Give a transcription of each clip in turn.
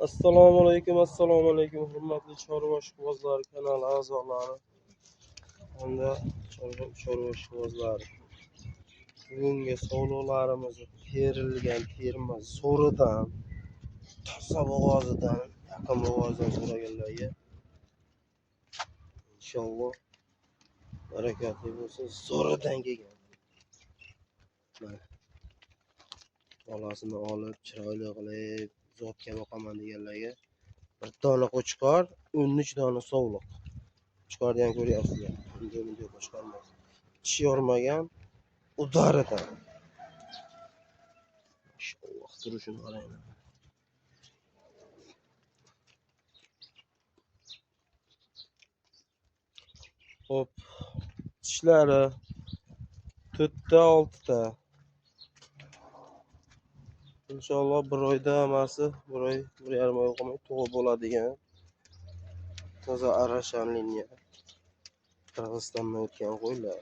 Assalomu alaykum hurmatli chorva ishqibozlari kanali a'zolari hamda chorva ishqibozlari. Bugungi savdolarimiz terilgan terma so'ridan, toza bo'g'ozidan, yaqin bo'g'ozdan so'raganlarga inshaalloh barakatli bo'lsin. So'ridan kelgan. Mana bolasini olib chiroyli qilib zotga boqaman deganlarga bir dona qo'chqor, 13 dona sovliq. Qo'chqorni ham ko'ryapsizlar. Bunday qo'chqor emas. Tish yormagan udaridan. Inshaalloh turishini qaranglar. Hop. Tishlari 4ta 6ta. Inshaalloh bir oyda hammasi, bir oy, 1,5 oy qolmay tug'ib bo'ladigan toza arashan liniya. Qirg'izistondan o'tgan qo'ylar.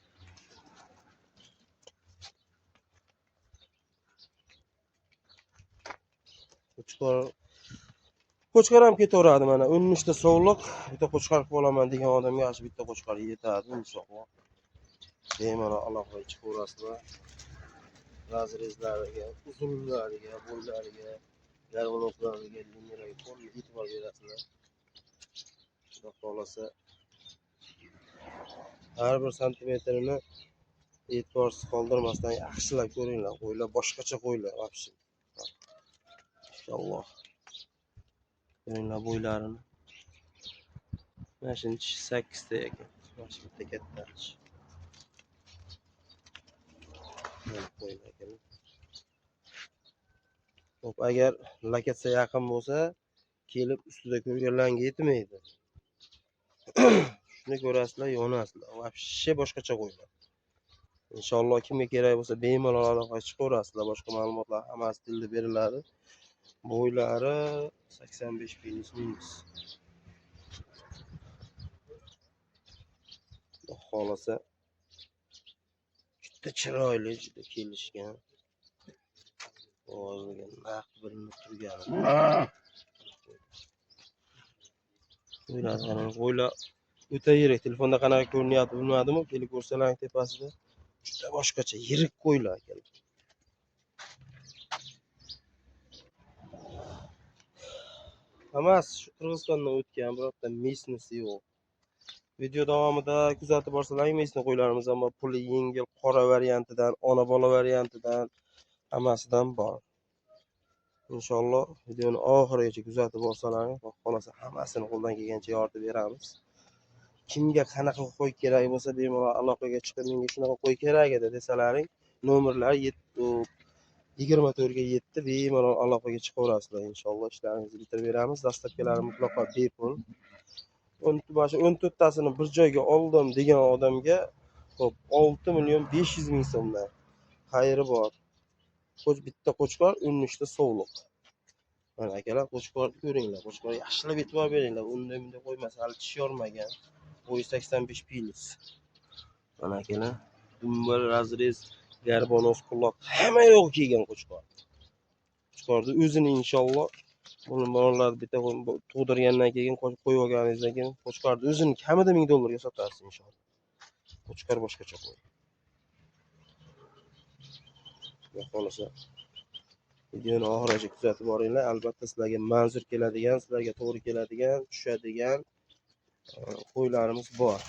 Qo'chqor ham ketaveradi mana. 13 ta sovliq, bitta qo'chqor qilib olaman degan odamga ashi bitta qo'chqor yetadi inshaalloh. Bemalol aloqaga chiqaverasizlar. Razrezlariga, uzunlariga, bo'ylariga, garg'oloqlariga, liniyalarga to'liq e'tibor berasizlar. Xudo xolasa har bir santimetrini e'tiborsiz qoldirmasdan yaxshilab ko'ringlar. Qo'ylar boshqacha qo'ylar vobshe. Inshaalloh. Ko'ringlar bo'ylarini. Mana shuni 8 ta ekan. Mana shu bitta katta. Hop, agar lokatsiya yaqin bo'lsa, kelib ustida ko'rganlarga yetmaydi. Shuni ko'rasizlar, yonasizlar. Vobshe boshqacha qo'ylar. Inshaalloh kimga kerak bo'lsa bemalol aloqaga chiqaverasizlar. Boshqa ma'lumotlar hammasi tilda beriladi. Bo'ylari 85 minus minus. Xudo xolasa juda chiroyli, juda kelishgan. Ovoziga naq bilinib turgan. Qo'ylar o'ta yirik. Telefonda qanaqa ko'rinyapti bilmadim-ku, kelib ko'rsalaring tepasida. Juda boshqacha yirik qo'ylar ekan. Hammasi shu Qirg'izistondan o'tgan, biroqda mesnisi yo'q. Video davomida kuzatib borsalaring mesni qo'ylarimiz ham puli yengil qora variantidan, ona bola variantidan hammasidan bor. Inshaalloh videoni oxirigacha kuzatib borsalaring, xolasa hammasini qo'ldan kelgancha yordam beramiz. Kimga qanaqa qo'y kerak bo'lsa bemalol aloqaga chiqib, menga shunaqa qo'y kerak edi desalaring, nomerlar 24 ga 7 bemalol aloqaga chiqaverasizlar. Inshaalloh ishlaringizni bitirib beramiz. Dastlabkilari mutlaqo bepul. 14 tasini bir joyga oldim degan odamga hop 6,500,000 so'mdan xayri bor. Bitta qo'chqor, 13 ta sovliq. Mana akalar, qo'chqorni ko'ringlar. Qo'chqor yaxshilab e'tibor beringlar. Unday qo'ymas, hali tish yormagan. Bo'yi 85 pilis. Mana akalar, dumbar, razrez, garbonoz, quloq hamma yo'q kelgan qo'chqor. Qo'chqorni o'zini inshaalloh buni bolalar bitta tug'dirgandan keyin qo'yib olganingizdan keyin qo'chqorni o'zini kamida $1000 sotasiz inshaalloh. Qo'chqor boshqacha qo'y. Xudo xolasa videoni oxirigacha kuzatib boringlar. Albatta sizlarga manzur keladigan, sizlarga to'g'ri keladigan, tushadigan qo'ylarimiz bor.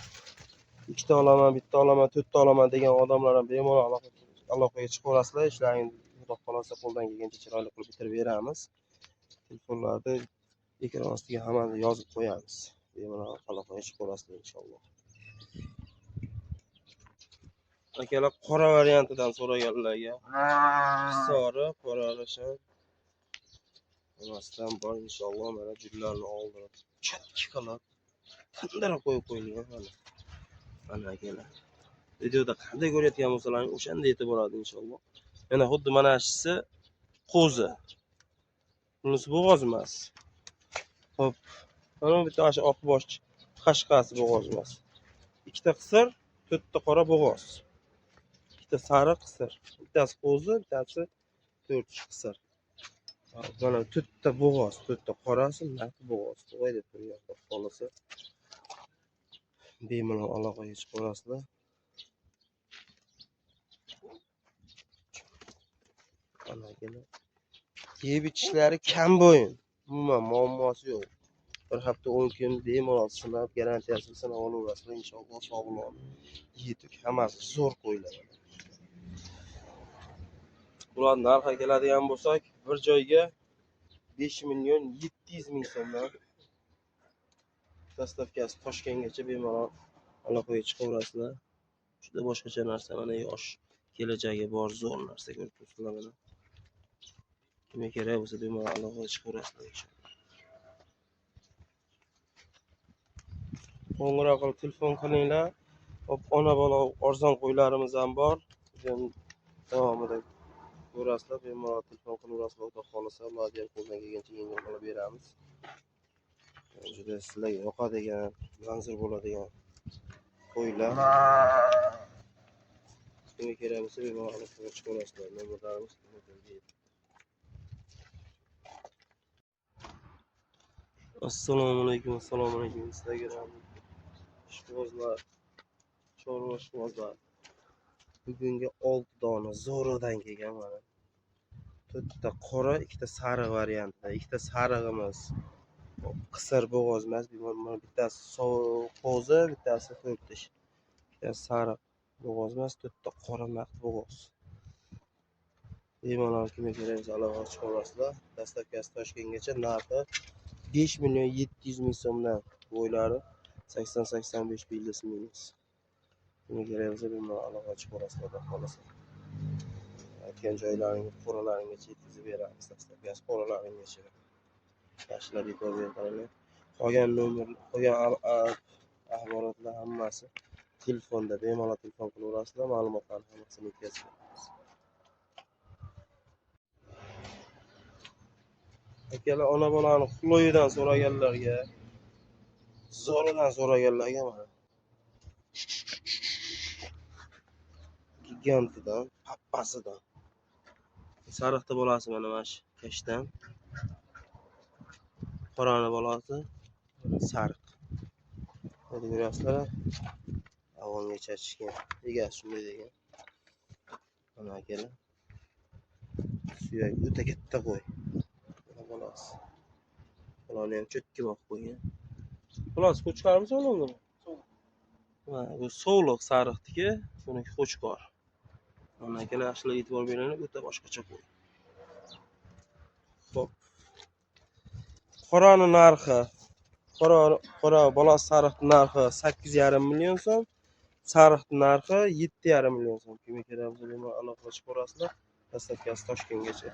Ikkita olaman, bitta olaman, 4 ta olaman degan odamlar ham bemalol aloqaga chiqaverasizlar. Ishlaringizni Xudo xolasa qo'ldan kelgancha chiroyli qilib bitirib beramiz. Telefonlarni ekran ostiga hammani yozib qo'yamiz. Bemalol aloqaga chiqaverasizlar inshaalloh. Akalar qora variantidan so'raganlarga sori, qora arashan hammasidan bor inshaalloh. Mana jullarni oldirib, chatki qilib qandarib qo'yib qo'yilgan mana. Mana akalar. Videoda qanday ko'rayotgan bo'lsalaring, o'shanda yetib boradi inshaalloh. Mana xuddi mana shisi qo'zi. Bunisi bo'g'oz emas. Hop. Mana bitta ash oq bosh qashqasi bo'g'oz emas. Ikkita qisir, 4 ta qora bo'g'oz. Ikkita sariq qisir. Bittasi qo'zi, bittasi 4 qisir. Mana to'rtta bo'g'oz, to'rtta qorasi, narxi bo'g'oz. Voy deb turyapti. Xolisi bemalol aloqaga chiqaverasizlar. Ana kelar. Yeb ichishlari kam bo'yin. Umuman muammosi yo'q. Bir hafta 10 kun bemalol sinab, garantiyasini sinab olaverasizlar. Inshaalloh sog'lom. Yetuk hammasi zo'r qo'ylar. Ular narxga keladigan bo'lsak, bir joyga 5.700.000 so'mdan dastavkasi Toshkentgacha bemalol aloqaga chiqaverasizlar. Juda boshqacha narsa, mana yosh, kelajagi bor zo'r narsa ko'rib turibsizlar mana. Kimga kerak bo'lsa bemalol aloqaga chiqaverasizlar inshaalloh. Qo'ng'iroq qilib telefon qilinglar. Hop, ona bola arzon qo'ylarimiz ham bor. Davomida ko'rasizlar, bemalol telefon qilaverasizlar. Xudo xolisa, Allohga qo'ldan kelgancha yengil qilib beramiz. Juda sizlarga yoqadigan, manzur bo'ladigan qo'ylar. Kimga kerak bo'lsa bemalol aloqaga chiqaverasizlar. Nomerlarimiz assalomu alaykum, assalomu alaykum. Instagram ishqibozlar, chorva ishqibozlar. Bugungi 6 dona zo'rodan kelgan mana. 4 ta qora, 2 ta sariq variantda. 2 ta sarig'imiz qisir bo'g'oz emas, mana bittasi qo'zi, bittasi 4 tish. Bittasi sariq bo'g'oz emas, 4 ta qora naqd bo'g'oz. Bemalol kimga kerak bo'lsa aloqaga chiqaverasizlar. Dastavkasi Toshkentgacha, narxi 5.700.000 so'mdan. Bo'ylari 80-85 billis minus. Kimga kerak bo'lsa bemalol aloqaga chiqaverasizlar, xudo xolisa. Aytgan joylaringiz, qo'ralaringizga yetkazib beramiz. Dastavkasi qo'ralaringizga. Yaxshilab e'tibor berib qolgan nomer, qolgan axborotlar hammasi telefonda, bemalol telefon qilaverasizlar, ma'lumotlarni hammasini yetkazib beramiz. Akalar, ona bolani Xloyidan so'raganlarga, zo'ridan so'raganlarga mana gigantidan, pappasidan. Sariqda bolasi mana shu kashdan. Qorani bolasi sariq. Hadi ko'rasizlar. Avonga chachishgan. Egasi shunday degan. Mana akalar. Suyak o'ta katta qo'y. Bolasi. Ularni ham cho'tki boqib qo'ygan. Bolasi qo'chqarmi so'lg'imi? Ha, bu so'liq sariqniki, buniki qo'chqor. Mana akalar, yaxshilab e'tibor beringlar, o'ta boshqacha qo'y. Xo'p. Qorani narxi, qora bolasi sariqning narxi 8.5 million so'm, sariqning narxi 7.5 million so'm. Kimga kerak bo'lsa bemalol aloqaga chiqaverasizlar. Dastavkasi Toshkentgacha.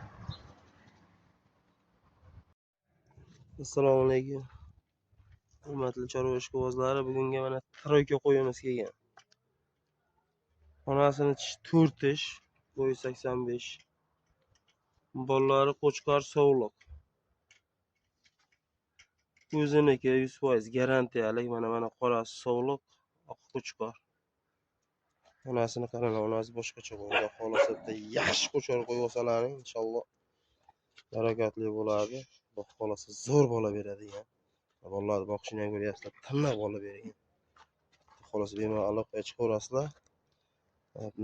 Assalomu alaykum. Hurmatli chorva ishqibozlari, bugunga mana troyka qo'yimiz kelgan. Onasini 4 tish, bo'yi 85. Bolalari qo'chqor so'liq. O'ziniki 100% garantiyalik. Mana qorasi so'liq, oq qo'chqor. Onasini qarang, onasi boshqacha qo'y. Xudo xolisa bitta yaxshi qo'chqor qo'yib olsalaring, inshaalloh barakatli bo'ladi. Xudo xolisa zo'r bola beradigan. Bolalarni boqishni ham ko'ryapsizlar, tiniq bola bergan. Xudo xolisa bemalol aloqaga chiqaverasizlar.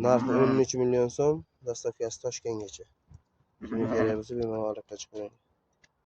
Narxi 13 million so'm, dastavkasi Toshkentgacha. Kimga kerak bo'lsa bemalol aloqaga chiqaverasizlar.